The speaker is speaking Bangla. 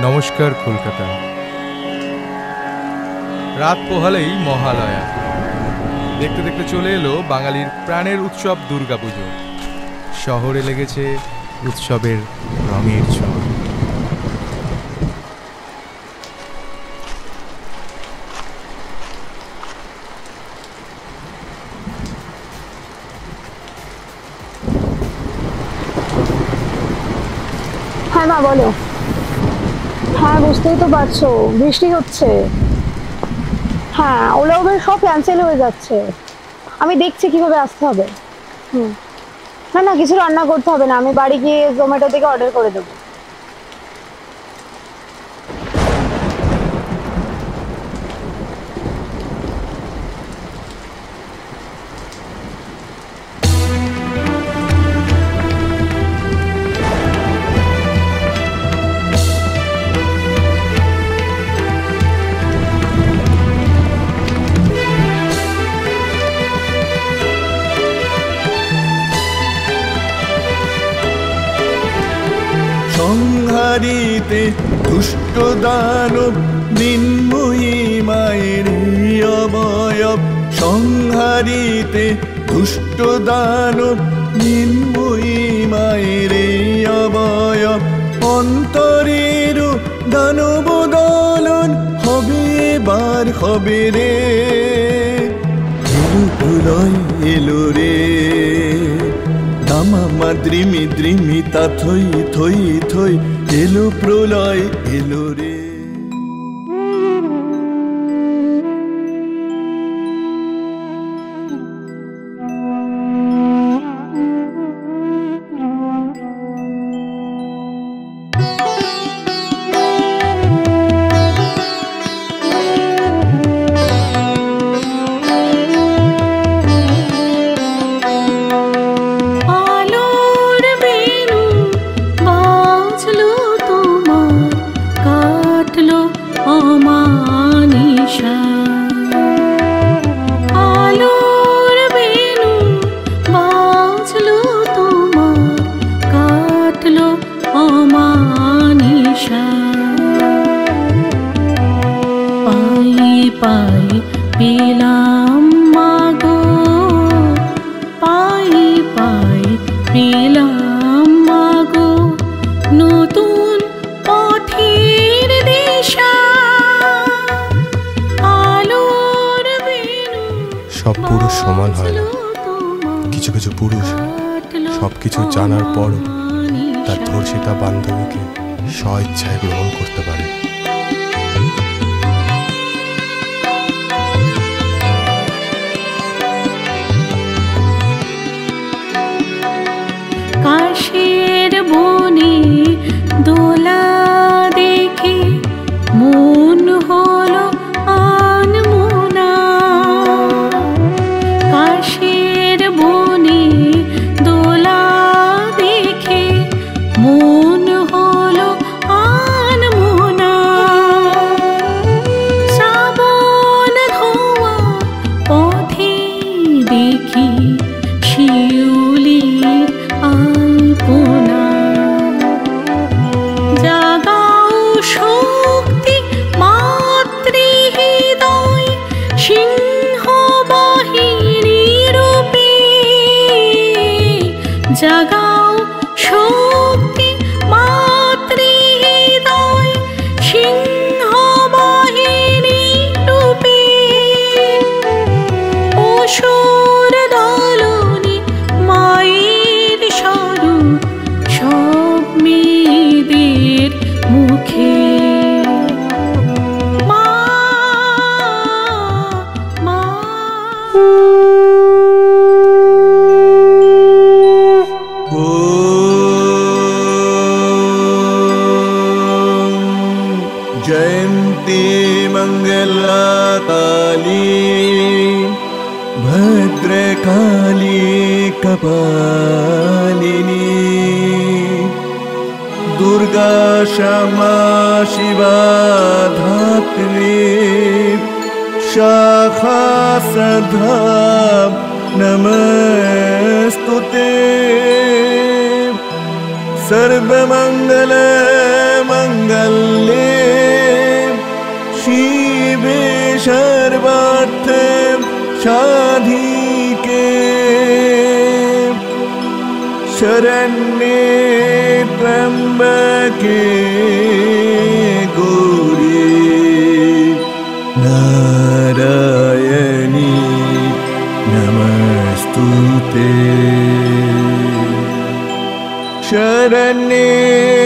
নমস্কার কলকাতা। রাত পোহালেই মহালয়া, দেখতে দেখতে চলে এলো বাঙালির প্রাণের উৎসব দুর্গাপুজো। শহরে লেগেছে উৎসবের রঙের ছোঁয়া। হ্যাঁ মা বলো। হ্যাঁ বুঝতেই তো পারছো, বৃষ্টি হচ্ছে। হ্যাঁ ওলা উবের সব ক্যান্সেল হয়ে যাচ্ছে। আমি দেখছি কিভাবে আসতে হবে। না না কিছু রান্না করতে হবে না, আমি বাড়ি গিয়ে জোম্যাটো থেকে অর্ডার করে দেবো। সংহারিতে দুষ্ট দানব নিন্ময়ী মায়ের অবয়ব। সংহারিতে দুষ্ট দানব নিন্ময়ী মায়ের অবয়ব। অন্তরের দানব দলন হবে বার হবে রে। এলো প্রলয় এলো রে, দামামা দ্রিমি দ্রিমি তা থই থই থই। এলো প্রলয় এলো রে। সব পুরুষ সমান হয় না। কিছু কিছু পুরুষ সবকিছু জানার পরও তার ধর্ষিতা বান্ধবীকে স্বইচ্ছায় গ্রহণ করতে পারে। কাশের বনে দোলা দেখে মন হলো আনমনা। কাশের বনে দোলা দেখে মন হলো আনমনা। শ্রাবণ ধোয়া পথে দেখি শিউলির আলপনা। জাগাও শক্তি মাতৃহৃদয় সিংহ বাহিনী রূপে। জাগাও শক্তি মাতৃহৃদয় সিংহ বাহিনী রূপে। অসুর দলনে মায়ের স্বরূপ সব মেয়েদের মুখে। মা মা जयन्ती मंगला काली भद्रकाली कपालिनी। दुर्गा क्षमा शिवा धात्री शाखा सदा नमस्तुते। सर्वमंगल मंगल शल्ये शिवे सर्वार्थे साधिके शरण्ये त्र्यम्बके गौरी नारायणी नमस्तुते शरण्ये